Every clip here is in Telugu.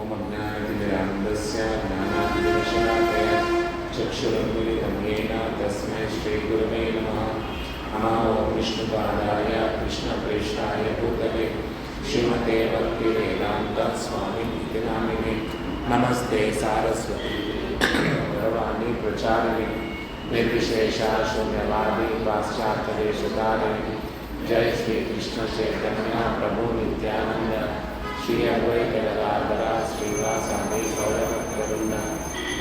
ओम ज्ञानतिमिरान्धस्य ज्ञानाञ्जनशलाकया चक्षुरुन्मिलितं येन तस्मै श्रीगुरवे नमः। नमो विष्णुपादाय कृष्णप्रेष्ठाय भूतले श्रीमते भक्तिवेदान्तस्वामिनिति नामिने। नमस्ते सारस्वती गौरवाणी प्रचारिणे निर्विशेषा शून्यवादी पाश्चात्यदेशतारिणे। जय श्री कृष्ण चैतन्य प्रभु नित्यानंद श्री अद्वैत गदाधर श्रीवासादि गौरभक्तवृंद।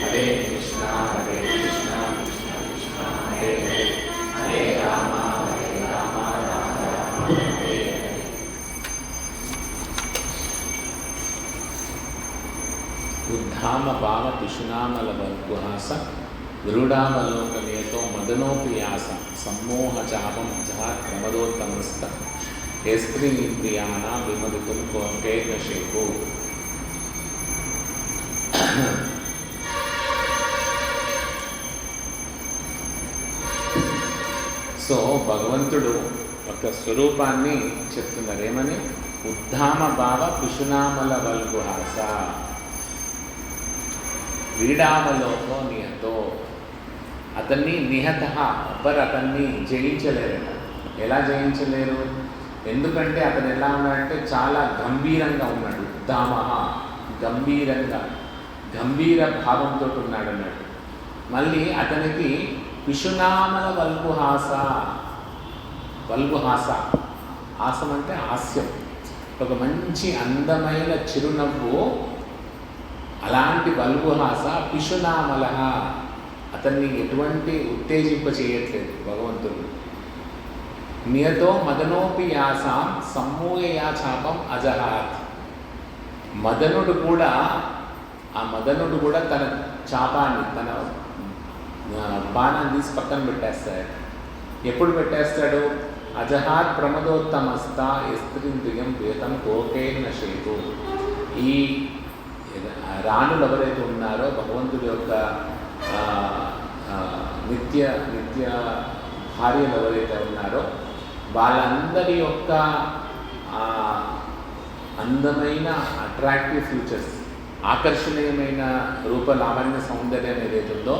हरे कृष्णा कृष्ण कृष्ण हरे हरे, हरे राम राम राम हरे हरे। उद्धाम भाव पिशुनामलबर्गुहास गरुडावलोकनेतो मदनोप्रियास सम्मोह चापम जहात् प्रमदोत्तमस्त स्त्रीन्द्रियाणां विमोदितुं कोकेकशेको। సో భగవంతుడు ఒక స్వరూపాన్ని చెప్తున్నారు. ఏమని? ఉద్ధామ భావ పిశునామల వల్గుహాస క్రీడామలోకో నిహతో. అతన్ని నిహత ఎవ్వరు అతన్ని జయించలేరట. ఎలా జయించలేరు? ఎందుకంటే అతను ఎలా ఉన్నాడంటే చాలా గంభీరంగా ఉన్నాడు. ఉద్దామ గంభీరంగా, గంభీర భావంతో ఉన్నాడు అన్నాడు. మళ్ళీ అతనికి పిశునామల వల్గుహాస. వల్గుహాస హాసం అంటే హాస్యం, ఒక మంచి అందమైన చిరునవ్వు. అలాంటి వల్గుహాస పిశునామల అతన్ని ఎటువంటి ఉత్తేజింప చేయట్లేదు భగవంతుడు. నియతో మదనోపి యాసాం సమ్మూయయా చాపం అజహాత్. మదనుడు కూడా, ఆ మదనుడు కూడా తన చాపాన్ని, తన బాణాన్ని తీసి పక్కన పెట్టేస్తాడు. ఎప్పుడు పెట్టేస్తాడు? అజహాత్ ప్రమదోత్తమస్త స్త్రీంద్రియం వేతం కోకేన శేతు. ఈ రాణులు ఎవరైతే ఉన్నారో భగవంతుడి యొక్క నిత్య నిత్య భార్యలు ఎవరైతే ఉన్నారో వాళ్ళందరి యొక్క అందమైన అట్రాక్టివ్ ఫ్యూచర్స్, ఆకర్షణీయమైన రూప లావణ్య సౌందర్యం ఏదైతే ఉందో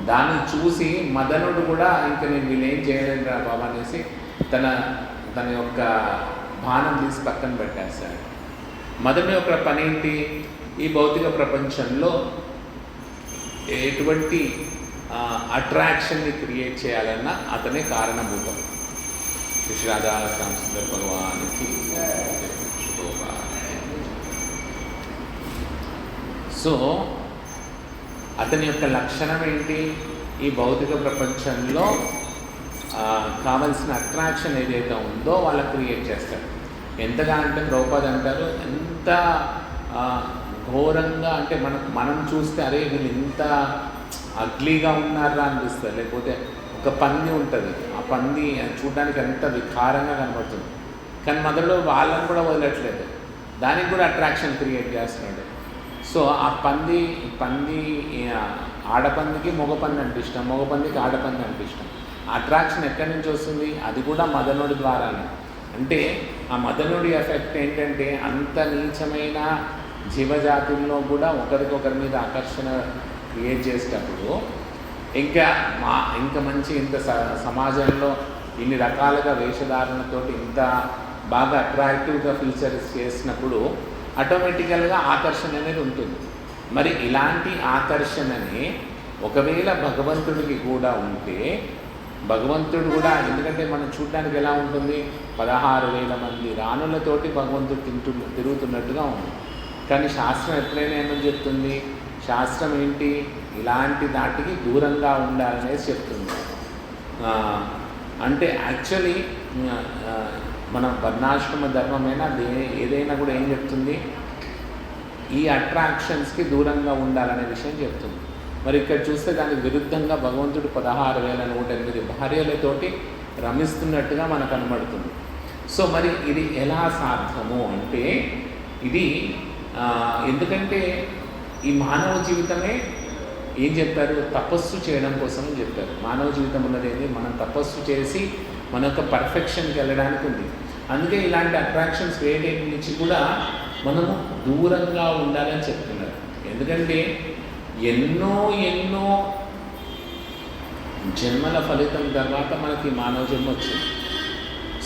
దాన్ని చూసి మదనుడు కూడా ఇంకా నేను వీళ్ళేం చేయలేను రా బాబా అనేసి తన యొక్క బాణం తీసి పక్కన పెట్టేస్తాడు. మదనుడి యొక్క పని ఏంటి? ఈ భౌతిక ప్రపంచంలో ఎటువంటి అట్రాక్షన్ని క్రియేట్ చేయాలన్నా అతనే కారణభూతం. శ్రీ రాధారామచంద్ర భగవానికి సో అతని యొక్క లక్షణం ఏంటి? ఈ భౌతిక ప్రపంచంలో కావలసిన అట్రాక్షన్ ఏదైతే ఉందో వాళ్ళకి క్రియేట్ చేస్తాడు. ఎంతగా అంటే ప్రభుపాద అంటారు, ఎంత ఘోరంగా అంటే మనం చూస్తే అరే వీళ్ళు ఇంత అగ్లీగా ఉన్నారా అనిపిస్తుంది. లేకపోతే ఒక పంది ఉంటుంది, ఆ పంది చూడడానికి ఎంత వికారంగా కనబడుతుంది, కానీ మొదలు వాళ్ళని కూడా వదలట్లేదు, దానికి కూడా అట్రాక్షన్ క్రియేట్ చేస్తున్నాడు. సో ఆ పంది ఆడపందికి మగపంది అంటే ఇష్టం, మగపందికి ఆడపంది అంటే ఇష్టం. అట్రాక్షన్ ఎక్కడి నుంచి వస్తుంది? అది కూడా మదనుడి ద్వారానే. అంటే ఆ మదనుడి ఎఫెక్ట్ ఏంటంటే అంత నీచమైన జీవజాతుల్లో కూడా ఒకరికొకరి మీద ఆకర్షణ క్రియేట్ చేసేటప్పుడు ఇంకా మంచి ఇంత సమాజంలో ఇన్ని రకాలుగా వేషధారణతోటి ఇంత బాగా అట్రాక్టివ్గా ఫీచర్స్ చేసినప్పుడు ఆటోమేటికల్గా ఆకర్షణ అనేది ఉంటుంది. మరి ఇలాంటి ఆకర్షణని ఒకవేళ భగవంతుడికి కూడా ఉంటే, భగవంతుడు కూడా, ఎందుకంటే మనం చూడడానికి ఎలా ఉంటుంది, 16,000 మంది రాణులతోటి భగవంతుడు తిరుగుతున్నట్టుగా ఉంది. కానీ శాస్త్రం ఎప్పుడైనా ఏమని చెప్తుంది? శాస్త్రం ఏంటి? ఇలాంటి దాటికి దూరంగా ఉండాలనేసి చెప్తుంది. అంటే యాక్చువల్లీ మన వర్ణాశ్రమ ధర్మమైనా ఏదైనా కూడా ఏం చెప్తుంది? ఈ అట్రాక్షన్స్కి దూరంగా ఉండాలనే విషయం చెప్తుంది. మరి ఇక్కడ చూస్తే దానికి విరుద్ధంగా భగవంతుడు 16,108 భార్యలతోటి రమిస్తున్నట్టుగా మనకు కనబడుతుంది. సో మరి ఇది ఎలా సాధ్యము అంటే, ఇది ఎందుకంటే ఈ మానవ జీవితమే ఏం చెప్పారు? తపస్సు చేయడం కోసం చెప్పారు. మానవ జీవితం ఉన్నది ఏంటి? మనం తపస్సు చేసి మన యొక్క పర్ఫెక్షన్కి వెళ్ళడానికి ఉంది. అందుకే ఇలాంటి అట్రాక్షన్స్ వేరే నుంచి కూడా మనము దూరంగా ఉండాలని చెప్తున్నారు. ఎందుకంటే ఎన్నో ఎన్నో జన్మల ఫలితం తర్వాత మనకి మానవ జన్మ వచ్చింది.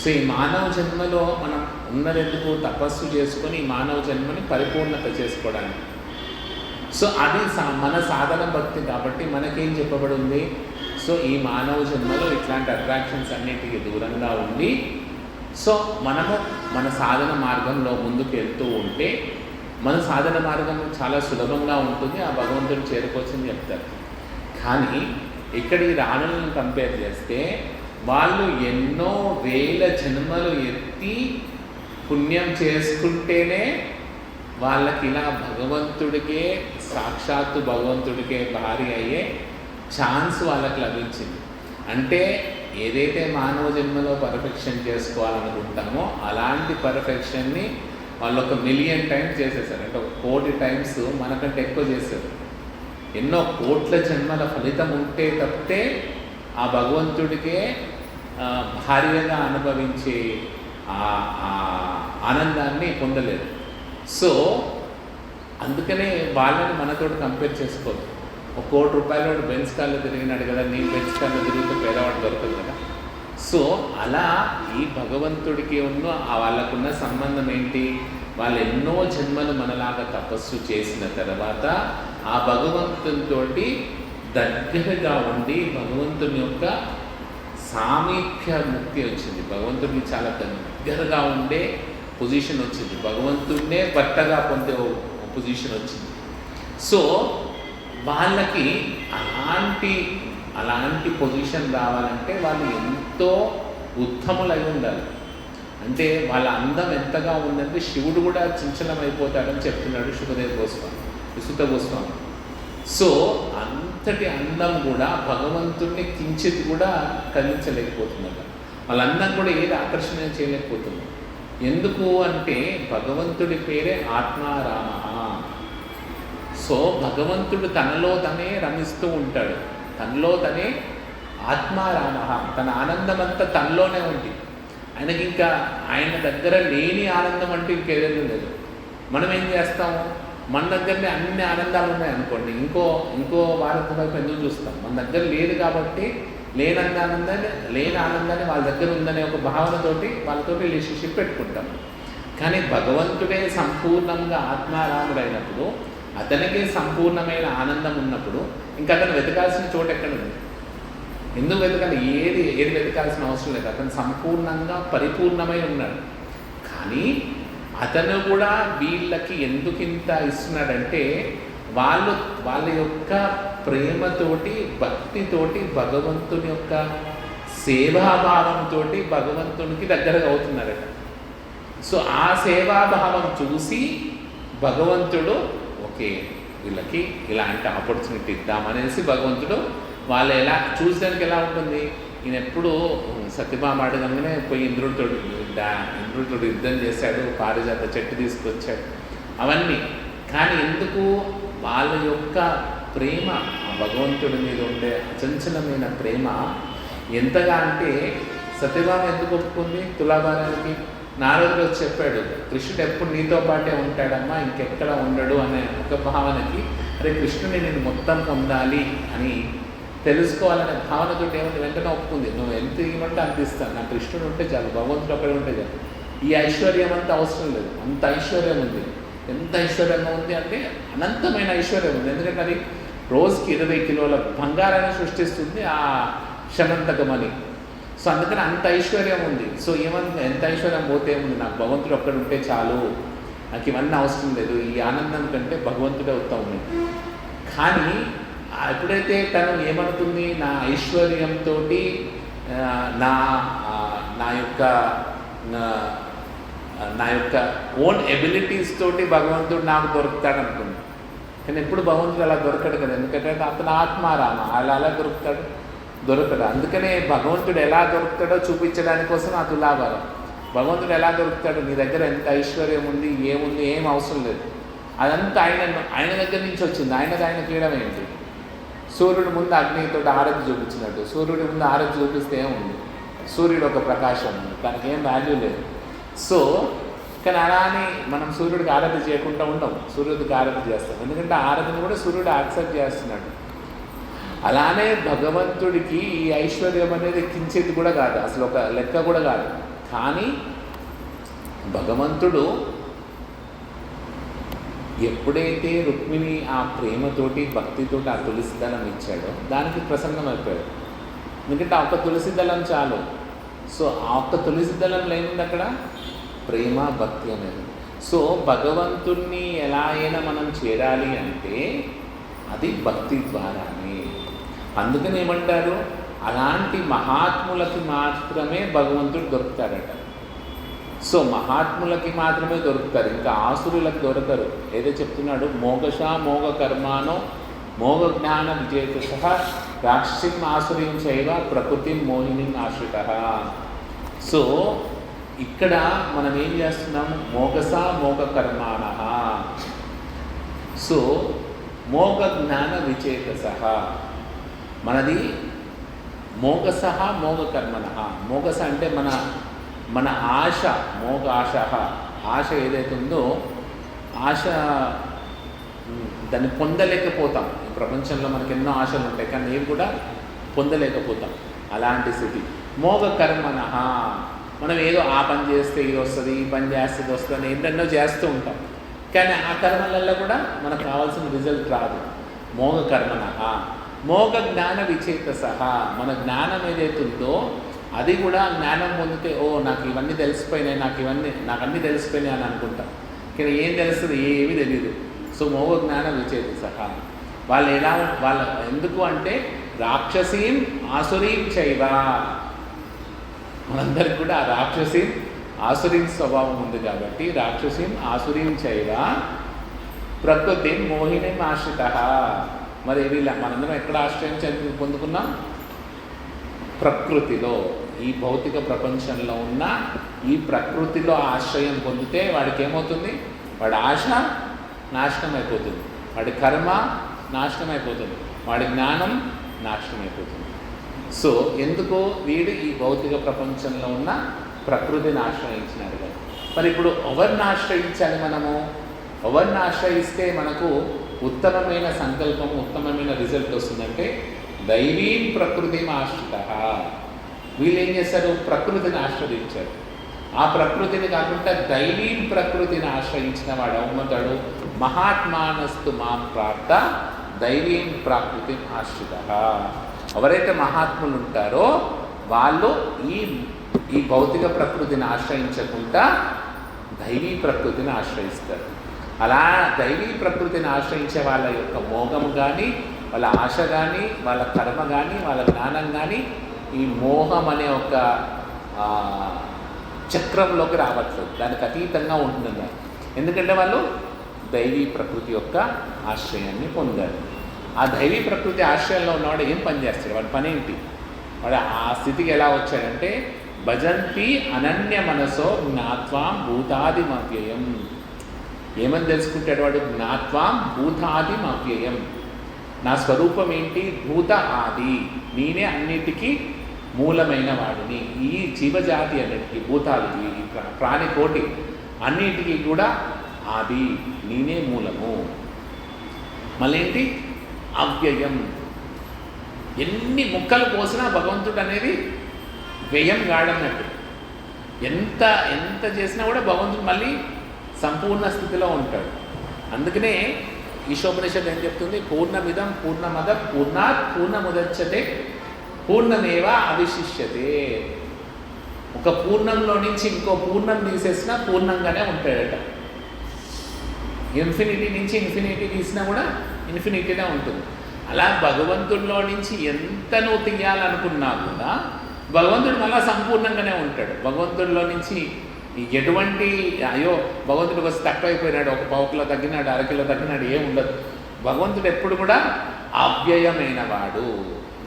సో ఈ మానవ జన్మలో మనం ఉన్నదెందుకు తపస్సు చేసుకొని ఈ మానవ జన్మని పరిపూర్ణత చేసుకోవడానికి. సో అది మన సాధన భక్తి కాబట్టి మనకేం చెప్పబడి ఉంది, సో ఈ మానవ జన్మలో ఇట్లాంటి అట్రాక్షన్స్ అన్నిటికీ దూరంగా ఉండి సో మనము మన సాధన మార్గంలో ముందుకు వెళ్తూ ఉంటే మన సాధన మార్గం చాలా సులభంగా ఉంటుంది, ఆ భగవంతుడు చేరుకోవచ్చని చెప్తారు. కానీ ఇక్కడ ఈ రాణులను కంపేర్ చేస్తే వాళ్ళు ఎన్నో వేల జన్మలు ఎత్తి పుణ్యం చేసుకుంటేనే వాళ్ళకి ఇలా భగవంతుడికే సాక్షాత్తు భగవంతుడికే భార్య అయ్యే ఛాన్స్ వాళ్ళకి లభించింది. అంటే ఏదైతే మానవ జన్మలో పర్ఫెక్షన్ చేసుకోవాలనుకుంటామో అలాంటి పర్ఫెక్షన్ని వాళ్ళు 1,000,000 టైమ్స్ చేసేసారు. అంటే 1,000,000 టైమ్స్ మనకంటే ఎక్కువ చేశారు. ఎన్నో కోట్ల జన్మల ఫలితం ఉంటే తప్పితే ఆ భగవంతుడికే భార్యగా అనుభవించే ఆనందాన్ని పొందలేదు. సో అందుకనే వాళ్ళని మనతో కంపేర్ చేసుకోవద్దు. 1,00,00,000 రూపాయలు బెంచ్ కార్లో తిరిగినాడు కదా, నేను బెంచ్ కార్లో తిరిగితే పేదవాడు దొరకదు కదా. సో అలా ఈ భగవంతుడికి వాళ్ళకున్న సంబంధం ఏంటి, వాళ్ళు ఎన్నో జన్మలు మనలాగా తపస్సు చేసిన తర్వాత ఆ భగవంతునితో దగ్గరగా ఉండి భగవంతుని యొక్క సామీప్య ముక్తి వచ్చింది. భగవంతుడికి చాలా దగ్గరగా ఉండే పొజిషన్ వచ్చింది, భగవంతుడినే భర్తగా పొందే పొజిషన్ వచ్చింది. సో వాళ్ళకి అలాంటి పొజిషన్ రావాలంటే వాళ్ళు ఎంతో ఉత్తములై ఉండాలి. అంటే వాళ్ళ అందం ఎంతగా ఉందంటే శివుడు కూడా చంచలమైపోతాడని చెప్తున్నాడు సుత గోస్వామి. సో అంతటి అందం కూడా భగవంతుడిని కించిత్ కూడా కలిగించలేకపోతున్నారు. వాళ్ళ అందం కూడా ఏది ఆకర్షణ చేయలేకపోతుంది. ఎందుకు అంటే భగవంతుడి పేరే ఆత్మారామ. సో భగవంతుడు తనలో తనే రమిస్తూ ఉంటాడు, తనలో తనే ఆత్మారామ. తన ఆనందం అంతా తనలోనే ఉంది. ఆయనకి ఇంకా ఆయన దగ్గర లేని ఆనందం అంటే ఇంకేదైనా లేదు. మనం ఏం చేస్తాము, మన దగ్గరనే అన్ని ఆనందాలు ఉన్నాయనుకోండి, ఇంకో భారత వైపు ఎందుకు చూస్తాం. మన దగ్గర లేదు కాబట్టి లేని ఆనందాన్ని వాళ్ళ దగ్గర ఉందనే ఒక భావనతోటి వాళ్ళతో రిలేషన్షిప్ పెట్టుకుంటాం. కానీ భగవంతుడే సంపూర్ణంగా ఆత్మారాముడైనప్పుడు, అతనికే సంపూర్ణమైన ఆనందం ఉన్నప్పుడు ఇంకా అతను వెతకాల్సిన చోటు ఎక్కడ ఉంది? ఎందుకు వెతకాలి? ఏది వెతకాల్సిన అవసరం లేదు. అతను సంపూర్ణంగా పరిపూర్ణమై ఉన్నాడు. కానీ అతను కూడా వీళ్ళకి ఎందుకు ఇంత ఇస్తున్నాడంటే వాళ్ళ యొక్క ప్రేమతోటి భక్తితోటి భగవంతుని యొక్క సేవాభావంతో భగవంతునికి దగ్గరగా అవుతున్నారట. సో ఆ సేవాభావం చూసి భగవంతుడు ఓకే వీళ్ళకి ఇలాంటి ఆపర్చునిటీ ఇద్దామనేసి భగవంతుడు వాళ్ళు ఎలా చూసడానికి ఎలా ఉంటుంది, ఈయన ఎప్పుడు సత్యభామ అడగంగానే పోయి ఇంద్రుడితో యుద్ధం చేశాడు, పారిజాత చెట్టు తీసుకొచ్చాడు అవన్నీ. కానీ ఎందుకు వాళ్ళ యొక్క ప్రేమ ఆ భగవంతుడి మీద ఉండే అచంచలమైన ప్రేమ ఎంతగా అంటే సత్యభామ ఎందుకు ఒప్పుకుంది తులాభారానికి? నారదుడు వచ్చి చెప్పాడు, కృష్ణుడు ఎప్పుడు నీతో పాటే ఉంటాడమ్మా, ఇంకెక్కడ ఉండడు అనే ఒక భావనకి, అరే కృష్ణుని నేను మొత్తం పొందాలి అని తెలుసుకోవాలనే భావనతో ఏమంటే వెంటనే ఒప్పుకుంది. నువ్వు ఎంత ఇవ్వమంటే అంత ఇస్తాను, నా కృష్ణుడు ఉంటే చాలు, భగవంతుడు అక్కడ ఉంటే చాలు. ఈ ఐశ్వర్యం అంతా అవసరం లేదు, అంత ఐశ్వర్యం ఉంది. ఎంత ఐశ్వర్యంగా ఉంది అంటే అనంతమైన ఐశ్వర్యం ఉంది. ఎందుకంటే అది రోజుకి 20 కిలోల బంగారాన్ని సృష్టిస్తుంది ఆ శమంతకమని. సో అందుకని అంత ఐశ్వర్యం ఉంది. సో ఎంత ఐశ్వర్యం పోతే ఉంది, నాకు భగవంతుడు ఒక్కడ ఉంటే చాలు, నాకు ఇవన్నీ అవసరం లేదు, ఈ ఆనందం కంటే భగవంతుడే ఉత్తమం. కానీ ఎప్పుడైతే తను ఏమనుకుంది, నా ఐశ్వర్యంతో నా యొక్క ఓన్ ఎబిలిటీస్ తోటి భగవంతుడు నాకు దొరుకుతాడు అనుకుంది. కానీ ఎప్పుడు భగవంతుడు అలా దొరకడు కదా, ఎందుకంటే అతను ఆత్మారామ, అలా దొరకడు. అందుకనే భగవంతుడు ఎలా దొరుకుతాడో చూపించడానికి కోసం ఆ తులాభారం. భగవంతుడు ఎలా దొరుకుతాడు, నీ దగ్గర ఎంత ఐశ్వర్యం ఉంది, ఏముంది, ఏం అవసరం లేదు, అదంతా ఆయన దగ్గర నుంచి వచ్చింది. ఆయన చేయడం ఏంటి? సూర్యుడు ముందు అగ్నితో ఆరతి చూపించినట్టు, సూర్యుడి ముందు ఆరతి చూపిస్తే ఏముంది, సూర్యుడు ఒక ప్రకాశం ఉంది, దానికి ఏం వాల్యూ లేదు. సో కానీ అలా అని మనం సూర్యుడికి ఆరాధన చేయకుండా ఉంటాం, సూర్యుడికి ఆరాధన చేస్తాం, ఎందుకంటే ఆరాధన కూడా సూర్యుడు యాక్సెప్ట్ చేస్తున్నాడు. అలానే భగవంతుడికి ఈ ఐశ్వర్యం అనేది కించిత్ కూడా కాదు, అసలు ఒక లెక్క కూడా కాదు. కానీ భగవంతుడు ఎప్పుడైతే రుక్మిణి ఆ ప్రేమతోటి భక్తితోటి ఆ తులసి దళం ఇచ్చాడో దానికి ప్రసన్నమైపోయాడు. ఎందుకంటే ఆ ఒక్క తులసి దళం చాలు. సో ఆ ఒక్క తులసి దళంలో ఏముంది అక్కడ? ప్రేమ, భక్తి అనేది. సో భగవంతుణ్ణి ఎలా అయినా మనం చేరాలి అంటే అది భక్తి ద్వారానే. అందుకని ఏమంటారు, అలాంటి మహాత్ములకి మాత్రమే భగవంతుడు దొరుకుతాడట. సో మహాత్ములకి మాత్రమే దొరుకుతారు, ఇంకా ఆసురులకు దొరకరు. ఏదో చెప్తున్నాడు, మోగశ మోగ కర్మానో మోగ జ్ఞాన విజేత రాక్షసిం ఆసురీం చైవ ప్రకృతిం మోహినిం ఆశ్రిత. సో ఇక్కడ మనం ఏం చేస్తున్నాము, మోగస మోగ కర్మాణ. సో మోగ జ్ఞాన విచేతస, మనది మోగస మోగ కర్మణ. మోగస అంటే మన ఆశ, మోగ ఆశ, ఆశ ఏదైతే ఉందో ఆశ దాన్ని పొందలేకపోతాం. ఈ ప్రపంచంలో మనకు ఎన్నో ఆశలు ఉంటాయి, కానీ ఏవి కూడా పొందలేకపోతాం. అలాంటి స్థితి. మోగ కర్మణ, మనం ఏదో ఆ పని చేస్తే ఇది వస్తుంది, ఈ పని చేస్తే ఇది వస్తుంది అని ఎన్నెన్నో చేస్తూ ఉంటాం, కానీ ఆ కర్మలలో కూడా మనకు కావాల్సిన రిజల్ట్ రాదు. మోగ కర్మణ. మోగ జ్ఞాన విచేతస, మన జ్ఞానం ఏదైతే ఉందో అది కూడా జ్ఞానం పొందితే, ఓ నాకు ఇవన్నీ తెలిసిపోయినాయి, నాకు అన్నీ తెలిసిపోయినాయి అని అనుకుంటాం, కానీ ఏం తెలుస్తుంది? ఏమీ తెలియదు. సో మోగ జ్ఞాన విచేతస. వాళ్ళు ఎందుకు అంటే రాక్షసీం ఆసురీం చైవ, మనందరికి కూడా ఆ రాక్షసీం ఆసురీం స్వభావం ఉంది కాబట్టి రాక్షసీం ఆసురీం చైవ ప్రకృతి మోహినిం ఆశ్రిత. మరి వీళ్ళ మనందరం ఎక్కడ ఆశ్రయం పొందుకున్నాం? ప్రకృతిలో, ఈ భౌతిక ప్రపంచంలో ఉన్న ఈ ప్రకృతిలో ఆశ్రయం పొందితే వాడికి ఏమవుతుంది? వాడి ఆశ నాశనం అయిపోతుంది, వాడి కర్మ నాశనం అయిపోతుంది, వాడి జ్ఞానం నాశనం అయిపోతుంది. సో ఎందుకు? వీడు ఈ భౌతిక ప్రపంచంలో ఉన్న ప్రకృతిని ఆశ్రయించినాడు కదా. మరి ఇప్పుడు ఎవరిని ఆశ్రయించాలి మనము? ఎవరిని ఆశ్రయిస్తే మనకు ఉత్తమమైన సంకల్పం, ఉత్తమమైన రిజల్ట్ వస్తుందంటే దైవీం ప్రకృతిం ఆశ్రిత. వీళ్ళు ఏం చేస్తారు? ప్రకృతిని ఆశ్రయించారు. ఆ ప్రకృతిని కాకుండా దైవీం ప్రకృతిని ఆశ్రయించిన వాడు అవుతాడు. మహాత్మానస్తు మాం ప్రాప్త దైవీం ప్రకృతిం ఆశ్రిత. ఎవరైతే మహాత్ములు ఉంటారో వాళ్ళు ఈ భౌతిక ప్రకృతిని ఆశ్రయించకుండా దైవీ ప్రకృతిని ఆశ్రయిస్తారు. అలా దైవీ ప్రకృతిని ఆశ్రయించే వాళ్ళ యొక్క మోహము కానీ, వాళ్ళ ఆశ కానీ, వాళ్ళ కర్మ కానీ, వాళ్ళ జ్ఞానం కానీ ఈ మోహం అనే ఒక చక్రంలోకి రావట్లేదు, దానికి అతీతంగా ఉంటుంది. ఎందుకంటే వాళ్ళు దైవీ ప్రకృతి యొక్క ఆశ్రయాన్ని పొందారు. ఆ దైవీ ప్రకృతి ఆశ్రయంలో ఉన్నవాడు ఏం పని చేస్తాడు? వాడి పని ఏంటి? వాడు ఆ స్థితికి ఎలా వచ్చాడంటే భజంతి అనన్య మనసో జ్ఞాత్వాం భూతాదిమవ్యయం. ఏమని తెలుసుకుంటాడు వాడు? జ్ఞాత్వాం భూతాదిమవ్యయం. నా స్వరూపం ఏంటి? భూత ఆది, నేనే అన్నిటికీ మూలమైన వాడిని. ఈ జీవజాతి అన్నిటికీ, భూతాలకి, ఈ ప్రాణికోటి అన్నిటికీ కూడా ఆది, నేనే మూలము. మళ్ళీ ఏంటి? అవ్యయం. ఎన్ని ముక్కలు పోసినా భగవంతుడు అనేది వ్యయం కాడన్నట్టు. ఎంత చేసినా కూడా భగవంతుడు మళ్ళీ సంపూర్ణ స్థితిలో ఉంటాడు. అందుకనే ఈశోపనిషత్తు ఏం చెప్తుంది? పూర్ణమిదం పూర్ణమద పూర్ణాత్ పూర్ణముదచ్చతే పూర్ణమేవ అవిశిష్యతే. ఒక పూర్ణంలో నుంచి ఇంకో పూర్ణం తీసేసినా పూర్ణంగానే ఉంటాడట. ఇన్ఫినిటీ నుంచి ఇన్ఫినిటీ తీసినా కూడా ఇన్ఫినిటీనే ఉంటుంది. అలా భగవంతుడిలో నుంచి ఎంత నువ్వు తీయాలనుకున్నా కూడా భగవంతుడు మళ్ళీ సంపూర్ణంగానే ఉంటాడు. భగవంతుడిలో నుంచి ఎటువంటి అయ్యో భగవంతుడికి వస్తే తక్కువైపోయినాడు, ఒక పావు కిలో తగ్గినాడు, అరకిలో తగ్గినాడు, ఏం ఉండదు. భగవంతుడు ఎప్పుడు కూడా అవ్యయమైన వాడు,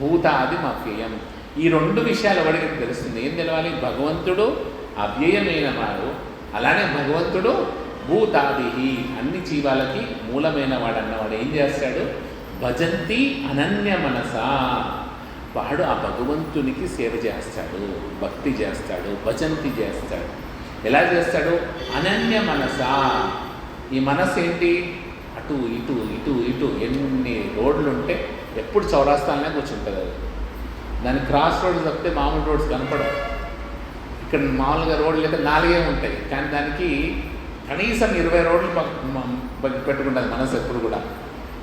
భూతాదిం అవ్యయం. ఈ రెండు విషయాలు ఎవరికి తెలుస్తుంది? ఏం తెలవాలి? భగవంతుడు అవ్యయమైన వాడు, అలానే భగవంతుడు భూతాది, అన్ని జీవాలకి మూలమైన వాడు అన్నవాడు ఏం చేస్తాడు? భజంతి అనన్య మనస. వాడు ఆ భగవంతునికి సేవ చేస్తాడు, భక్తి చేస్తాడు, భజంతి చేస్తాడు. ఎలా చేస్తాడు? అనన్య మనసా. ఈ మనసు ఏంటి? అటు ఇటు ఇటు ఇటు ఎన్ని రోడ్లు ఉంటే ఎప్పుడు చౌరాస్తానే కూర్చుంటుంది అది. దాని క్రాస్ రోడ్స్ తప్పితే మామూలు రోడ్స్ కనపడవు. ఇక్కడ మామూలుగా రోడ్లు అయితే 4 ఉంటాయి, కానీ దానికి కనీసం 20 రోడ్లు పెట్టుకుంటుంది మనసు ఎప్పుడు కూడా.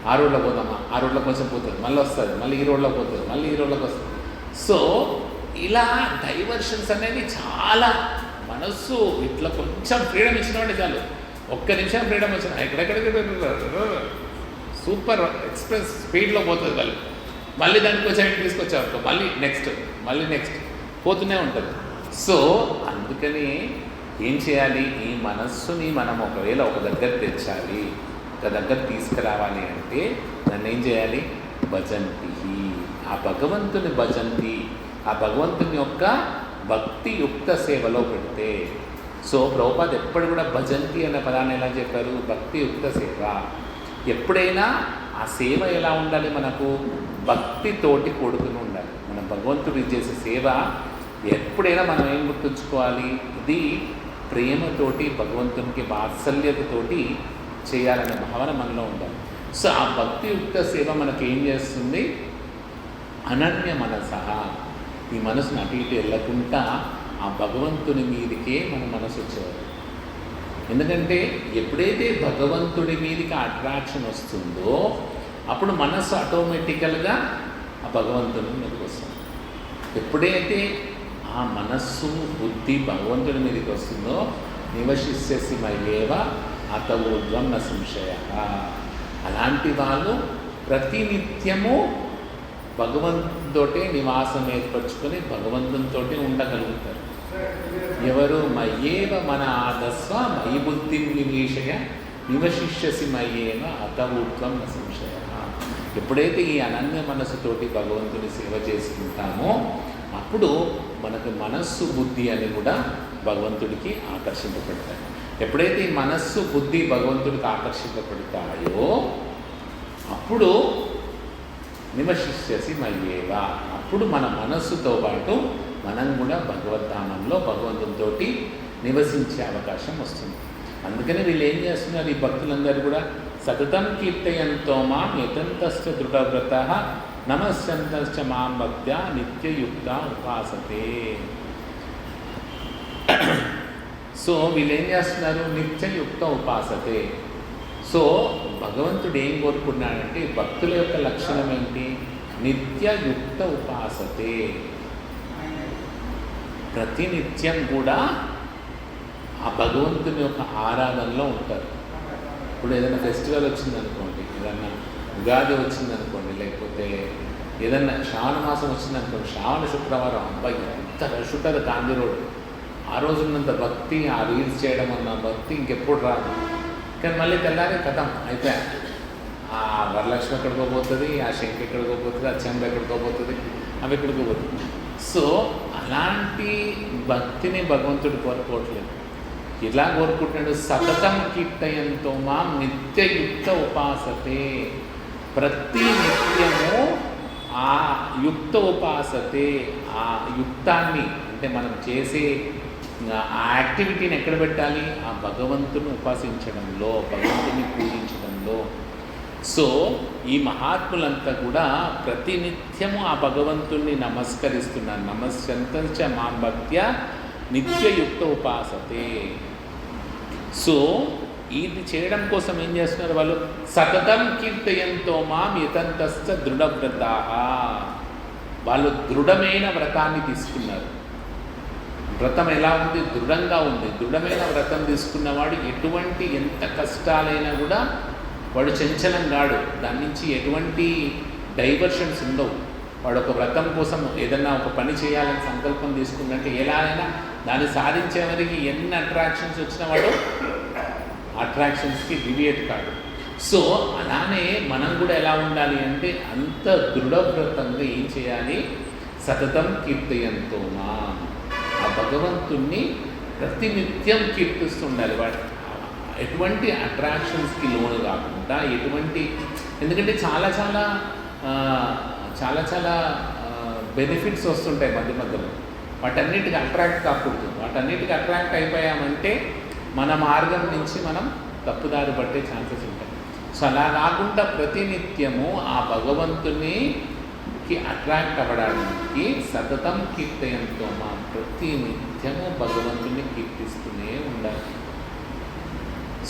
ఆ రోడ్లో పోదామా, ఆ రోడ్లో కొంచెం పోతుంది, మళ్ళీ వస్తుంది, మళ్ళీ ఈ రోడ్లో పోతుంది, మళ్ళీ ఈ రోడ్లోకి వస్తుంది. సో ఇలా డైవర్షన్స్ అనేది చాలా. మనస్సు ఇట్లా కొంచెం ఫ్రీడమ్ ఇచ్చినవాడే చాలు, ఒక్క నిమిషం ఫ్రీడమ్ వచ్చిన ఎక్కడెక్కడికి సూపర్ ఎక్స్ప్రెస్ స్పీడ్లో పోతుంది. మళ్ళీ దానికి కొంచెం తీసుకొచ్చారు, మళ్ళీ నెక్స్ట్ పోతూనే ఉంటుంది. సో అందుకని ఏం చేయాలి? ఈ మనస్సుని మనం ఒకవేళ ఒక దగ్గర తెచ్చాలి, ఒక దగ్గర తీసుకురావాలి అంటే దాన్ని ఏం చేయాలి? భజంతి. ఆ భగవంతుని భజంతి, ఆ భగవంతుని యొక్క భక్తియుక్త సేవలో పెడితే. సో ప్రభుపాద ఎప్పుడు కూడా భజంతి అనే పదాన్ని ఎలా చెప్పారు? భక్తియుక్త సేవ. ఎప్పుడైనా ఆ సేవ ఎలా ఉండాలి? మనకు భక్తితోటి కూడుకుని ఉండాలి. మనం భగవంతుడికి చేసే సేవ ఎప్పుడైనా మనం ఏం గుర్తుంచుకోవాలి? ఇది ప్రేమతోటి, భగవంతునికి వాత్సల్యతతోటి చేయాలనే భావన మనలో ఉండాలి. సో ఆ భక్తియుక్త సేవ మనకి ఏం చేస్తుంది? అనన్య మనస. ఈ మనసును అటు ఇటు వెళ్ళకుండా ఆ భగవంతుని మీదకే మన మనసు వచ్చేవారు. ఎందుకంటే ఎప్పుడైతే భగవంతుడి మీదకి అట్రాక్షన్ వస్తుందో అప్పుడు మనసు ఆటోమేటికల్గా ఆ భగవంతుని మీదకి వస్తుంది. ఎప్పుడైతే ఆ మనస్సు బుద్ధి భగవంతుడి మీదకి వస్తుందో నివశిష్యసి మయేవ అత ఊర్ధ్వం న సంశయ. అలాంటి వాళ్ళు ప్రతినిత్యము భగవంతునితోటే నివాసం ఏర్పరచుకొని భగవంతునితో ఉండగలుగుతారు. ఎవరు? మయేవ మన ఆదస్వ మయి బుద్ధిం నివేశయ నివశిష్యసి మయేవ అత ఊర్ధ్వం న సంశయ. ఎప్పుడైతే ఈ అనన్య మనసుతోటి భగవంతుని సేవ చేసుకుంటామో అప్పుడు మనకు మనస్సు బుద్ధి అని కూడా భగవంతుడికి ఆకర్షింపబడతాయి. ఎప్పుడైతే ఈ మనస్సు బుద్ధి భగవంతుడికి ఆకర్షింపబడతాయో అప్పుడు నివశిష్యసి మయ్యేవ, అప్పుడు మన మనస్సుతో పాటు మనం కూడా భగవద్ధామంలో భగవంతునితో నివసించే అవకాశం వస్తుంది. అందుకని వీళ్ళు ఏం చేస్తున్నారు? ఈ భక్తులందరూ కూడా సతతం కీర్తయంతో మాం యతంతశ్చ దృఢవ్రత నమస్యంతశ్చ మాం భక్త్యా నిత్యయుక్త ఉపాసతే. సో వీళ్ళు ఏం చేస్తున్నారు? నిత్యయుక్త ఉపాసతే. సో భగవంతుడు ఏం కోరుకున్నాడంటే భక్తుల యొక్క లక్షణం ఏంటి? నిత్యయుక్త ఉపాసతే. ప్రతినిత్యం కూడా ఆ భగవంతుని యొక్క ఆరాధనలో ఉంటారు. ఇప్పుడు ఏదైనా ఫెస్టివల్ వచ్చిందనుకోండి, ఏదన్నా ఉగాది వచ్చిందనుకోండి, లేకపోతే ఏదన్నా శ్రావణ మాసం వచ్చిందనుకోండి, శ్రావణ శుక్రవారం అబ్బాయి ఎంత రష్ ఉంటుంది గాంధీ రోడ్. ఆ రోజున్నంత భక్తి, ఆ రీల్స్ చేయడం అన్న భక్తి ఇంకెప్పుడు రాదు. కానీ మళ్ళీ తెల్లారి కథం అయిపోయా. ఆ వరలక్ష్మి ఎక్కడికో పోతుంది, ఆ శంఖ ఎక్కడికో పోతుంది, ఆ చెంబ ఎక్కడికో పోతుంది, అవి ఎక్కడికో పోతుంది. సో అలాంటి భక్తిని భగవంతుడు కోరుకోవట్లేదు. ఇలా కోరుకుంటున్నాడు? సతతం కీర్తయంతో మాం నిత్యయుక్త ఉపాసతే. ప్రతి నిత్యము ఆ యుక్త ఉపాసతే, ఆ యుక్తాన్ని అంటే మనం చేసే ఆ యాక్టివిటీని ఎక్కడ పెట్టాలి? ఆ భగవంతుని ఉపాసించడంలో, భగవంతుని పూజించడంలో. సో ఈ మహాత్ములంతా కూడా ప్రతినిత్యము ఆ భగవంతుణ్ణి నమస్కరిస్తున్నారు. నమస్యంతశ్చ మాం భక్త్యా నిత్యయుక్త ఉపాసతే. సో ఇది చేయడం కోసం ఏం చేస్తున్నారు వాళ్ళు? సతతం కీర్తయంతో మాం యతంతశ్చ దృఢవ్రతాః. వాళ్ళు దృఢమైన వ్రతాన్ని తీసుకున్నారు. వ్రతం ఎలా ఉంది? దృఢంగా ఉంది. దృఢమైన వ్రతం తీసుకున్నవాడు ఎటువంటి ఎంత కష్టాలైనా కూడా వాడు చంచలం కాడు. దాని నుంచి ఎటువంటి డైవర్షన్స్ ఉండవు. వాడు ఒక వ్రతం కోసం ఏదన్నా ఒక పని చేయాలని సంకల్పం తీసుకుందంటే ఎలాగైనా దాన్ని సాధించే వరకు ఎన్ని అట్రాక్షన్స్ వచ్చినా వాడు అట్రాక్షన్స్కి డివియేట్ కాడు. సో అలానే మనం కూడా ఎలా ఉండాలి అంటే అంత దృఢవ్రతంగా ఏం చేయాలి? సతతం కీర్తయంతో మా, ఆ భగవంతుణ్ణి ప్రతినిత్యం కీర్తిస్తుండాలి. వాడు ఎటువంటి అట్రాక్షన్స్కి లోను కాకుండా ఎటువంటి, ఎందుకంటే చాలా చాలా చాలా చాలా బెనిఫిట్స్ వస్తుంటాయి మధ్య మధ్యలో. వాటన్నిటికి అట్రాక్ట్ కాకూడదు. వాటన్నిటికి అట్రాక్ట్ అయిపోయామంటే మన మార్గం నుంచి మనం తప్పుదారి పట్టే ఛాన్సెస్ ఉంటాయి. సో అలా కాకుండా ప్రతినిత్యము ఆ భగవంతునికి అట్రాక్ట్ అవ్వడానికి సతతం కీర్తయంతో మా ప్రతినిత్యము భగవంతుని కీర్తిస్తూనే ఉండాలి.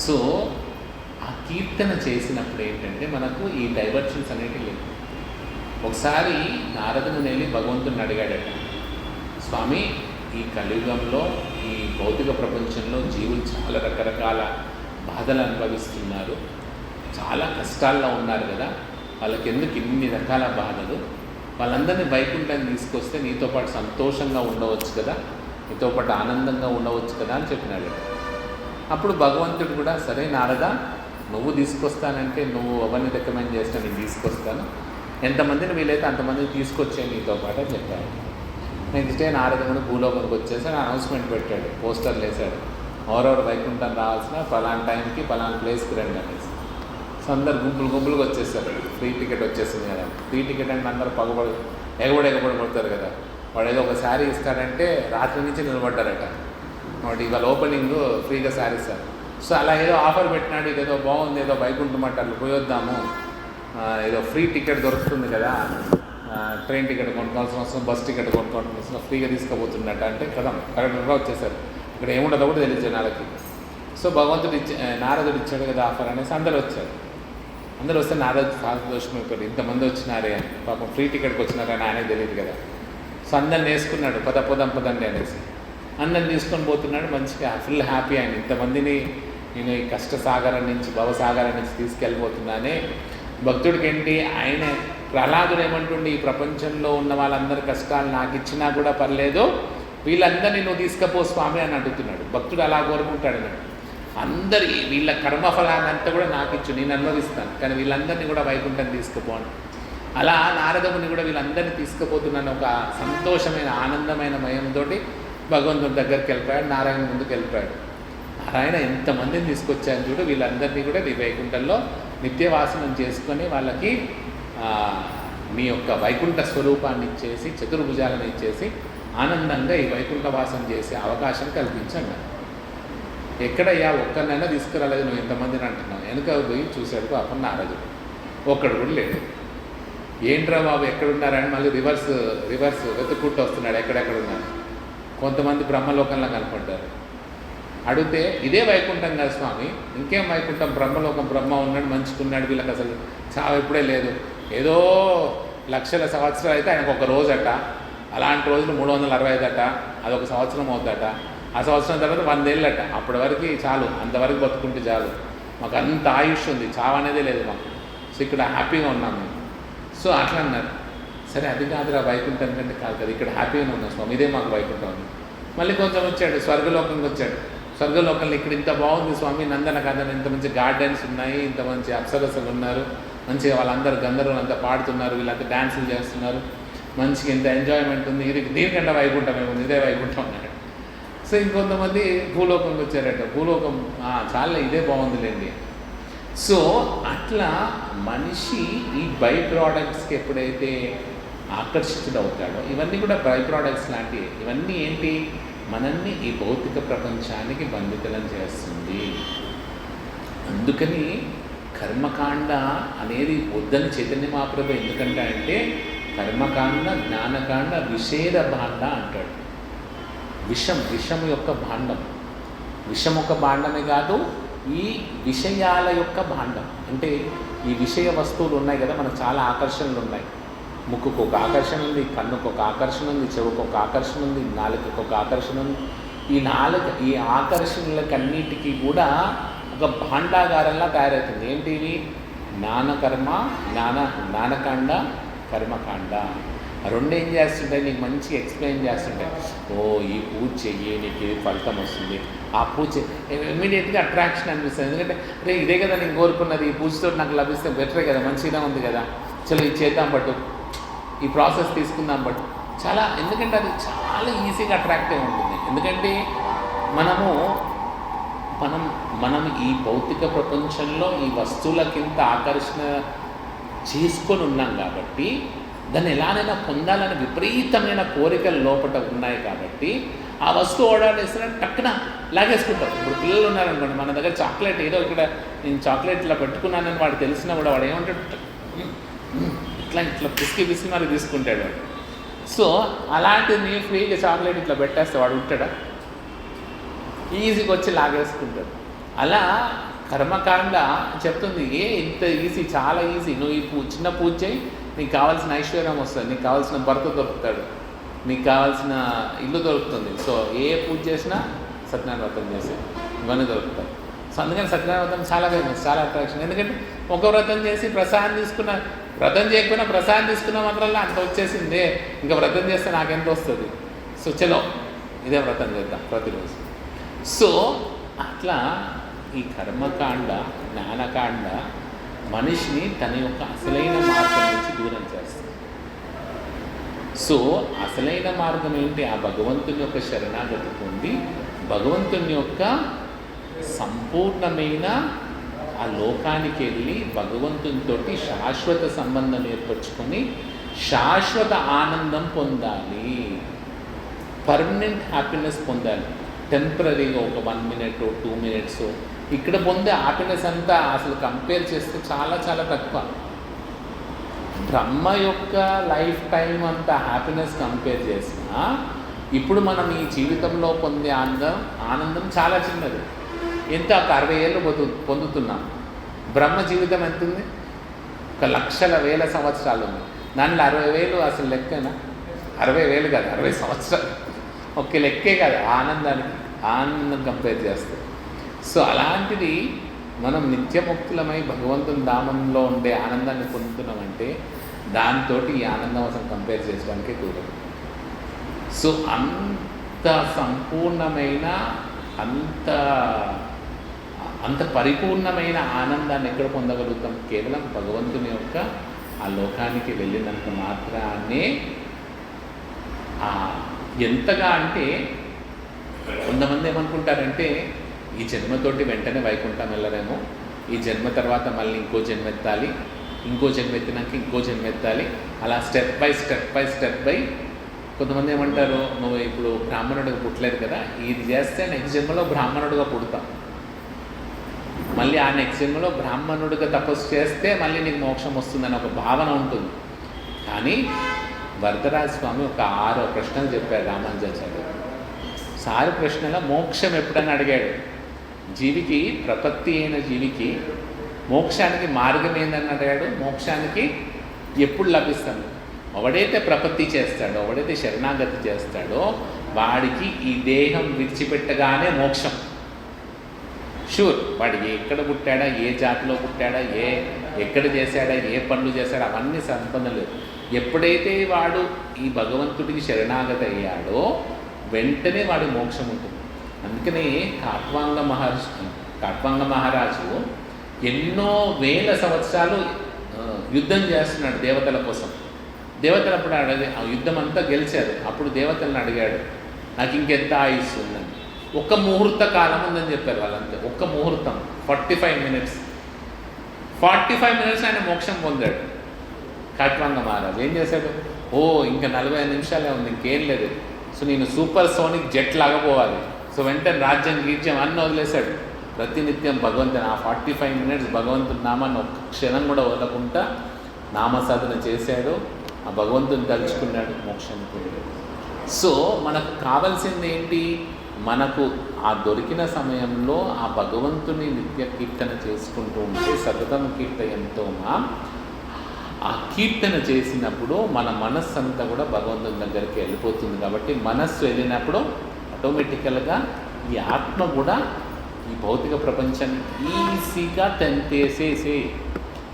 సో ఆ కీర్తన చేసినప్పుడు ఏంటంటే మనకు ఈ డైవర్షన్స్ అనేవి లేవు. ఒకసారి నారదుని వెళ్ళి భగవంతుని అడిగాడట, స్వామి ఈ కలియుగంలో ఈ భౌతిక ప్రపంచంలో జీవులు చాలా రకరకాల బాధలు అనుభవిస్తున్నారు, చాలా కష్టాల్లో ఉన్నారు కదా, వాళ్ళకి ఎందుకు ఇన్ని రకాల బాధలు, వాళ్ళందరినీ వైకుంఠాన్ని తీసుకొస్తే నీతో పాటు సంతోషంగా ఉండవచ్చు కదా, నీతో పాటు ఆనందంగా ఉండవచ్చు కదా అని చెప్పినాడు. అప్పుడు భగవంతుడు కూడా సరే నారద, నువ్వు తీసుకొస్తానంటే నువ్వు ఎవరిని రికమెండ్ చేస్తా, నేను తీసుకొస్తాను, ఎంతమందిని వీలైతే అంతమందిని తీసుకొచ్చే నీతో పాటు అని చెప్పాడు. నెక్స్ట్ డే నారదుడు భూలోకంకి వచ్చేసి అనౌన్స్మెంట్ పెట్టాడు, పోస్టర్లు వేసాడు, ఎవరెవరు వైకుంఠం రావాల్సిన పలానా టైంకి పలానా ప్లేస్కి రండి అనేసి. సో అందరు గుంపులుగా వచ్చేసారు. ఫ్రీ టికెట్ వచ్చేసింది కదా. ఫ్రీ టికెట్ అంటే అందరూ ఎగబడి కొడతారు కదా. వాడు ఏదో ఒక శారీ ఇస్తాడంటే రాత్రి నుంచి నిలబడ్డారట. వాడు ఇవాళ ఓపెనింగ్ ఫ్రీగా శారీ ఇస్తారు. సో అలా ఏదో ఆఫర్ పెట్టినాడు, ఇదేదో బాగుంది, ఏదో వైకుంఠం అంటే అట్లా పోయొద్దాము, ఏదో ఫ్రీ టికెట్ దొరుకుతుంది కదా, ట్రైన్ టికెట్ కొనుక్కోవాల్సిన అవసరం, బస్ టికెట్ కొనుక్కోవాల్సిన అవసరం, ఫ్రీగా తీసుకుపోతున్నట్టు అంటే కదా కరెక్ట్గా వచ్చేసారు. ఇక్కడ ఏముండదో కూడా తెలియదు జనాలకి. సో భగవంతుడు నారదుడు ఇచ్చాడు కదా ఆఫర్ అనేసి అందరూ వచ్చారు. అందరూ వస్తే నారదు సంతోషమైపోయారు, ఇంతమంది వచ్చినారే అని. పాపం ఫ్రీ టికెట్కి వచ్చినారని ఆయనే తెలియదు కదా. సో అందరిని వేసుకున్నాడు, పదండి అనేసి అందరిని తీసుకొని పోతున్నాడు. మంచిగా ఫుల్ హ్యాపీ ఆయన, ఇంతమందిని నేను ఈ కష్టసాగరం నుంచి భవసాగరం నుంచి తీసుకెళ్ళిపోతున్నానే. భక్తుడికి ఏంటి, ఆయన ప్రహ్లాదుడు ఏమంటుండే, ఈ ప్రపంచంలో ఉన్న వాళ్ళందరి కష్టాలు నాకు ఇచ్చినా కూడా పర్లేదు, వీళ్ళందరినీ నువ్వు తీసుకపో స్వామి అని అడుగుతున్నాడు. భక్తుడు అలా కోరుకుంటాడు అన్నాడు, అందరి వీళ్ళ కర్మఫలాన్ని అంతా కూడా నాకు ఇచ్చు, నేను అనుభవిస్తాను, కానీ వీళ్ళందరినీ కూడా వైకుంఠం తీసుకుపోను. అలా నారదముని కూడా వీళ్ళందరినీ తీసుకుపోతున్నాను ఒక సంతోషమైన ఆనందమైన మయంతో భగవంతుడి దగ్గరికి వెళ్ళిపోయాడు. నారాయణ ముందుకు వెళ్ళిపోయాడు. నారాయణ ఎంతమందిని తీసుకొచ్చాను చూడు, వీళ్ళందరినీ కూడా నీ వైకుంఠంలో నిత్యవాసనం చేసుకొని వాళ్ళకి నీ యొక్క వైకుంఠ స్వరూపాన్ని ఇచ్చేసి, చతుర్భుజాలను ఇచ్చేసి ఆనందంగా ఈ వైకుంఠవాసం చేసే అవకాశం కల్పించండి. ఎక్కడయ్యా ఒక్కరినైనా తీసుకురాలేదు, నువ్వు ఎంతమందిని అంటున్నావు. వెనుక పోయి చూశాడు అప్పుడు నారదుడు, ఒక్కడు కూడా లేడు. ఏంట్రా బాబు ఎక్కడున్నారని మళ్ళీ రివర్స్ వెతుక్కుంటూ వస్తున్నాడు, ఎక్కడెక్కడ ఉన్నారు. కొంతమంది బ్రహ్మలోకంలో కనపడ్డారు. అడిగితే ఇదే వైకుంఠం కదా స్వామి, ఇంకేం వైకుంఠం, బ్రహ్మలోకం, బ్రహ్మ ఉన్నాడు మంచుకున్నాడు, వీళ్ళకి అసలు చావు ఎప్పుడే లేదు, ఏదో లక్షల సంవత్సరాలు అయితే ఆయనకు ఒక రోజు అట, అలాంటి రోజులు 365 అట, అదొక సంవత్సరం అవుతాట, ఆ సంవత్సరం తర్వాత 100 ఏళ్ళట, అప్పటి వరకు చాలు, అంతవరకు బతుకుంటే చాలు, మాకు అంత ఆయుష్ ఉంది, చావు అనేదే లేదు మాకు, సో ఇక్కడ హ్యాపీగా ఉన్నాం మేము. సో అట్లా అన్నారు. సరే అది కాదురా వైకుంఠం కంటే కాదు కదా, ఇక్కడ హ్యాపీగా ఉన్నాం స్వామి, ఇదే మాకు వైకుంఠం ఉంది. మళ్ళీ కొంచెం వచ్చాడు, స్వర్గలోకంకి వచ్చాడు. స్వర్గలోకంలో ఇక్కడ ఇంత బాగుంది స్వామి, నందనకందన ఇంత మంచి గార్డెన్స్ ఉన్నాయి, ఇంత మంచి అప్సరసలు ఉన్నారు, మంచిగా వాళ్ళందరూ గంధర్వులు అంతా పాడుతున్నారు, వీళ్ళంతా డ్యాన్సులు చేస్తున్నారు, మంచిగా ఇంత ఎంజాయ్మెంట్ ఉంది, ఇది దీనికంటే వైకుంఠం ఏముంది, ఇదే వైకుంఠం అన్నాడు. సో ఇంకొంతమంది భూలోకంకి వచ్చారట, భూలోకం చాలా ఇదే బాగుందిలేండి. సో అట్లా మనిషి ఈ బై ప్రోడక్ట్స్కి ఎప్పుడైతే ఆకర్షితుడవుతాడో, ఇవన్నీ కూడా బై ప్రోడక్ట్స్ లాంటివి, ఇవన్నీ ఏంటి, మనల్ని ఈ భౌతిక ప్రపంచానికి బంధితులను చేస్తుంది. అందుకని కర్మకాండ అనేది వద్దని చైతన్య మహాప్రభు ఎందుకంటే అంటే కర్మకాండ, జ్ఞానకాండ, విషేద భాండ అంటాడు. విషం యొక్క భాండం, విషం ఒక భాండమే కాదు, ఈ విషయాల యొక్క భాండం. అంటే ఈ విషయ వస్తువులు ఉన్నాయి కదా, మనకు చాలా ఆకర్షణలు ఉన్నాయి. ముక్కుకు ఒక ఆకర్షణ ఉంది, కన్నుకు ఒక ఆకర్షణ ఉంది, చెవుకు ఒక ఆకర్షణ ఉంది, నాలుకకు ఒక ఆకర్షణ ఉంది. ఈ ఆకర్షణలకన్నిటికీ కూడా ఒక భాండాగారంలా తయారవుతుంది. ఏంటి ఇవి, జ్ఞానకాండ, కర్మకాండ. రెండు ఏం చేస్తుంటాయి, నీకు మంచిగా ఎక్స్ప్లెయిన్ చేస్తుంటాయి. ఓ ఈ పూజ చెయ్యి, నీకు ఇది ఫలితం వస్తుంది, ఆ పూజ ఇమ్మీడియట్గా అట్రాక్షన్ అనిపిస్తుంది. ఎందుకంటే రే ఇదే కదా నేను కోరుకున్నది, ఈ పూజతో నాకు లభిస్తే బెటరే కదా, మంచిగా ఉంది కదా, చలో ఇది చేద్దాం పట్టు, ఈ ప్రాసెస్ తీసుకుందాం పట్టు, చాలా. ఎందుకంటే అది చాలా ఈజీగా అట్రాక్టివ్ ఉంటుంది. ఎందుకంటే మనం ఈ భౌతిక ప్రపంచంలో ఈ వస్తువుల కింద ఆకర్షణ చేసుకొని ఉన్నాం కాబట్టి దాన్ని ఎలానైనా పొందాలని విపరీతమైన కోరికలు లోపల ఉన్నాయి కాబట్టి ఆ వస్తువు ఓడాడేసిన టక్కున లాగేసుకుంటాం. ఇప్పుడు పిల్లలు ఉన్నారనుకోండి, మన దగ్గర చాక్లెట్ ఏదో ఇక్కడ నేను చాక్లెట్ ఇలా పెట్టుకున్నానని వాడు తెలిసినా కూడా వాడు ఏమంటాడు, ఇట్లా పిసికి మరి తీసుకుంటాడు వాడు. సో అలాంటిది ఫ్రీగా చాక్లెట్ ఇట్లా పెట్టేస్తే వాడు ఉంటాడా? ఈజీగా వచ్చి లాగేసుకుంటాడు. అలా కర్మకాండ చెప్తుంది, ఇంత ఈజీ, చాలా ఈజీ. నువ్వు ఈ చిన్న పూజ చేయి, నీకు కావాల్సిన ఐశ్వర్యం వస్తుంది, నీకు కావాల్సిన భర్త దొరుకుతాడు, నీకు కావాల్సిన ఇల్లు దొరుకుతుంది. సో ఏ పూజ చేసినా సత్యనారాయణ వ్రతం చేసి ఇవన్నీ దొరుకుతాయి. సో అందుకని సత్యనారాయణ వ్రతం చాలా ఫేమస్, చాలా అట్రాక్షన్. ఎందుకంటే ఒక వ్రతం చేసి ప్రసాదం తీసుకున్న, వ్రతం చేయకపోయినా ప్రసాదం తీసుకున్న మాత్రంలో అంత వచ్చేసిందే, ఇంకా వ్రతం చేస్తే నాకెంత వస్తుంది. సో చలో ఇదే వ్రతం చేద్దాం ప్రతిరోజు. సో అట్లా ఈ కర్మకాండ, జ్ఞానకాండ మనిషిని తన యొక్క అసలైన మార్గం నుంచి దూరం చేస్తుంది. సో అసలైన మార్గం ఏంటి? ఆ భగవంతుని యొక్క శరణాగతి పొంది భగవంతుని యొక్క సంపూర్ణమైన ఆ లోకానికి వెళ్ళి భగవంతునితోటి శాశ్వత సంబంధం ఏర్పరచుకొని శాశ్వత ఆనందం పొందాలి, పర్మనెంట్ హ్యాపీనెస్ పొందాలి. టెంపరీగా ఒక 1 minute 2 minutes ఇక్కడ పొందే హ్యాపీనెస్ అంతా అసలు కంపేర్ చేస్తే చాలా చాలా తక్కువ. బ్రహ్మ యొక్క లైఫ్ టైం అంతా హ్యాపీనెస్ కంపేర్ చేసినా ఇప్పుడు మనం ఈ జీవితంలో పొందే ఆనందం చాలా చిన్నది. ఎంత? ఒక 60 ఏళ్ళు పొందుతున్నాం. బ్రహ్మ జీవితం ఎంత ఉంది? 1,00,000 సంవత్సరాలు ఉంది. దానిలో 60,000 అసలు లెక్కనా? 60,000 కాదు, 60 సంవత్సరాలు ఒకే లెక్కే కాదు ఆనందానికి. ఆనందం కంపేర్ చేస్తే. సో అలాంటిది మనం నిత్యముక్తులమై భగవంతుని ధామంలో ఉండే ఆనందాన్ని పొందుతున్నామంటే దాంతో ఈ ఆనందం అసలు కంపేర్ చేసుకోవడానికే కుదరదు. సో అంత సంపూర్ణమైన, అంత పరిపూర్ణమైన ఆనందాన్ని ఎక్కడ పొందగలుగుతాం? కేవలం భగవంతుని యొక్క ఆ లోకానికి వెళ్ళినంత మాత్రాన్నే. ఎంతగా అంటే కొంతమంది ఏమనుకుంటారంటే ఈ జన్మతోటి వెంటనే వైకుంఠం వెళ్ళరేమో, ఈ జన్మ తర్వాత మళ్ళీ ఇంకో జన్మెత్తాలి, ఇంకో జన్మెత్తినాక ఇంకో జన్మెత్తాలి, అలా స్టెప్ బై. కొంతమంది ఏమంటారు, నువ్వు ఇప్పుడు బ్రాహ్మణుడిగా పుట్టలేదు కదా, ఇది చేస్తే నెక్స్ట్ జన్మలో బ్రాహ్మణుడిగా పుడతాం, మళ్ళీ ఆ నెక్స్ట్ జన్మలో బ్రాహ్మణుడిగా తపస్సు చేస్తే మళ్ళీ నీకు మోక్షం వస్తుందని ఒక భావన ఉంటుంది. కానీ వరదరాజ స్వామి ఒక 6 ప్రశ్నలు చెప్పారు రామానుజాచార్య. 6 ప్రశ్నల మోక్షం ఎప్పుడని అడిగాడు. జీవికి, ప్రపత్తి అయిన జీవికి మోక్షానికి మార్గం ఏందని అడిగాడు. మోక్షానికి ఎప్పుడు లభిస్తాడు? ఎవడైతే ప్రపత్తి చేస్తాడో, ఎవడైతే శరణాగతి చేస్తాడో వాడికి ఈ దేహం విడిచిపెట్టగానే మోక్షం షూర్. వాడు ఎక్కడ పుట్టాడా, ఏ జాతిలో పుట్టాడా, ఎక్కడ చేశాడా, ఏ పనులు చేశాడా అవన్నీ సంబంధం లేదు. ఎప్పుడైతే వాడు ఈ భగవంతుడికి శరణాగతి అయ్యాడో వెంటనే వాడి మోక్షం ఉంటుంది. అందుకని కాట్వాంగ మహారాజు ఎన్నో వేల సంవత్సరాలు యుద్ధం చేస్తున్నాడు దేవతల కోసం. దేవతలు అప్పుడు ఆ యుద్ధం అంతా గెలిచారు. అప్పుడు దేవతలను అడిగాడు, నాకు ఇంకెంత ఆయుస్సు ఉందని. 1 ముహూర్త కాలం ఉందని చెప్పారు వాళ్ళంతే. 1 ముహూర్తం, 45 minutes. 45 minutes ఆయన మోక్షం పొందాడు. కాట్వాంగ మహారాజు ఏం చేశాడు? ఇంకా 45 నిమిషాలే ఉంది, ఇంకేం లేదు. సో నేను సూపర్ సోనిక్ జెట్ లాగా పోవాలి. సో వెంటనే రాజ్యం గీర్జ్యం అన్నీ వదిలేశాడు. ప్రతినిత్యం భగవంతుని ఆ 45 minutes భగవంతుని నామాన్ని ఒక్క క్షణం కూడా వదలకుండా నామసాధన చేశాడు. ఆ భగవంతుని తలుచుకున్నాడు, మోక్షం పొందాడు. సో మనకు కావాల్సింది ఏంటి? మనకు ఆ దొరికిన సమయంలో ఆ భగవంతుని నిత్య కీర్తన చేసుకుంటూ ఉంటే సతతం కీర్తయంతో ఆ కీర్తన చేసినప్పుడు మన మనస్సు అంతా కూడా భగవంతుని దగ్గరికి వెళ్ళిపోతుంది. కాబట్టి మనస్సు వెళ్ళినప్పుడు ఆటోమేటికల్గా ఈ ఆత్మ కూడా ఈ భౌతిక ప్రపంచాన్ని ఈజీగా తెంపేసేసే.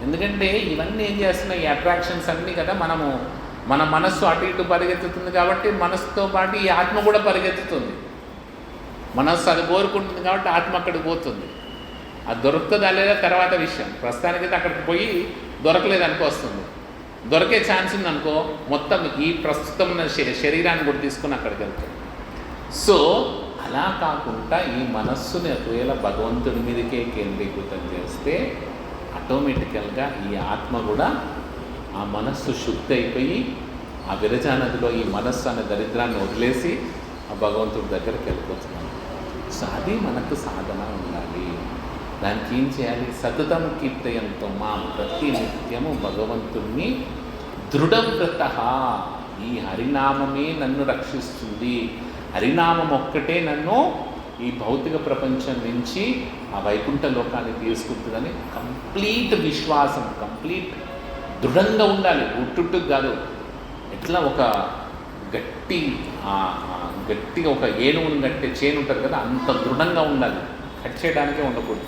ఎందుకంటే ఇవన్నీ ఏం చేస్తున్నాయి? ఈ అట్రాక్షన్స్ అన్నీ కదా, మన మనస్సు అటు ఇటు పరిగెత్తుతుంది కాబట్టి మనస్సుతో పాటు ఈ ఆత్మ కూడా పరిగెత్తుతుంది. మనస్సు అది కోరుకుంటుంది కాబట్టి ఆత్మ అక్కడికి పోతుంది. అది దొరుకుతుందా లేదా తర్వాత విషయం. ప్రస్తుతానికైతే అక్కడికి పోయి దొరకలేదు అనుకో వస్తుంది. దొరికే ఛాన్స్ ఉందనుకో మొత్తం ఈ ప్రస్తుతం ఉన్న శరీరాన్ని కూడా తీసుకుని అక్కడికి వెళ్తుంది. సో అలా కాకుండా ఈ మనస్సుని ఒకవేళ భగవంతుడి మీదకే కేంద్రీకృతం చేస్తే ఆటోమేటికల్గా ఈ ఆత్మ కూడా ఆ మనస్సు శుద్ధి అయిపోయి ఆ విరజా నదిలో ఈ మనస్సు అనే దరిద్రాన్ని వదిలేసి ఆ భగవంతుడి దగ్గరికి వెళ్ళిపోతున్నాం. సో అది మనకు సాధన ఉండాలి. దానికి ఏం చేయాలి? సతతం కీర్తయంతో మా ప్రతి నిత్యము భగవంతుణ్ణి దృఢవ్రత, ఈ హరినామమే నన్ను రక్షిస్తుంది, హరినామం ఒక్కటే నన్ను ఈ భౌతిక ప్రపంచం నుంచి ఆ వైకుంఠ లోకాన్ని తీసుకుంటుందని కంప్లీట్ విశ్వాసం, కంప్లీట్ దృఢంగా ఉండాలి. ఉట్టుట్టుకు కాదు, ఎట్లా ఒక గట్టిగా ఒక ఏనుగును కట్టే చేను ఉంటుంది కదా, అంత దృఢంగా ఉండాలి. కట్ చేయడానికే ఉండకూడదు.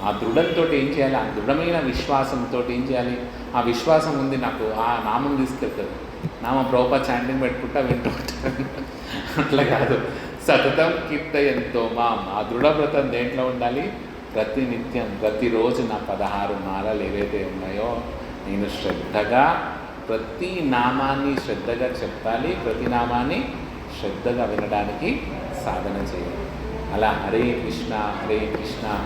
ఆ దృఢంతో ఏం చేయాలి? ఆ దృఢమైన విశ్వాసంతో ఏం చేయాలి? ఆ విశ్వాసం ఉంది నాకు, ఆ నామం తీసుకెళ్తుంది. నామ ప్రభుపా చాంటింగ్ పెట్టుకుంటా వింటూ ఉంటారు. అట్లా కాదు, సతతం కీర్తయంతో మాం. ఆ దృఢవ్రతం దేంట్లో ఉండాలి? ప్రతినిత్యం ప్రతిరోజు నా 16 మాలలు ఏవైతే ఉన్నాయో నేను శ్రద్ధగా ప్రతి నామాన్ని శ్రద్ధగా చెప్పాలి, ప్రతి నామాన్ని శ్రద్ధగా వినడానికి సాధన చేయాలి. అలా హరే కృష్ణ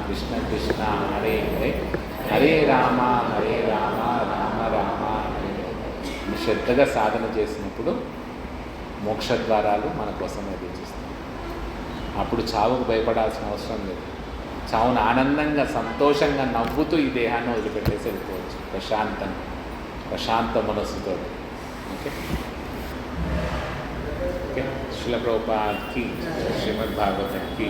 కృష్ణ కృష్ణ హరే హరే, హరే రామ రామ రామ హరే హరే శ్రద్ధగా సాధన చేసినప్పుడు మోక్షద్వారాలు మన కోసం ఎదురుచూస్తాయి. అప్పుడు చావుకు భయపడాల్సిన అవసరం లేదు. చావును ఆనందంగా సంతోషంగా నవ్వుతూ ఈ దేహాన్ని వదిలిపెట్టేసి వెళ్ళిపోవచ్చు ప్రశాంత మనస్సుతో. Okay okay. శ్రీల ప్రభుపాద్ కి, శ్రీమద్ భాగవతం కి.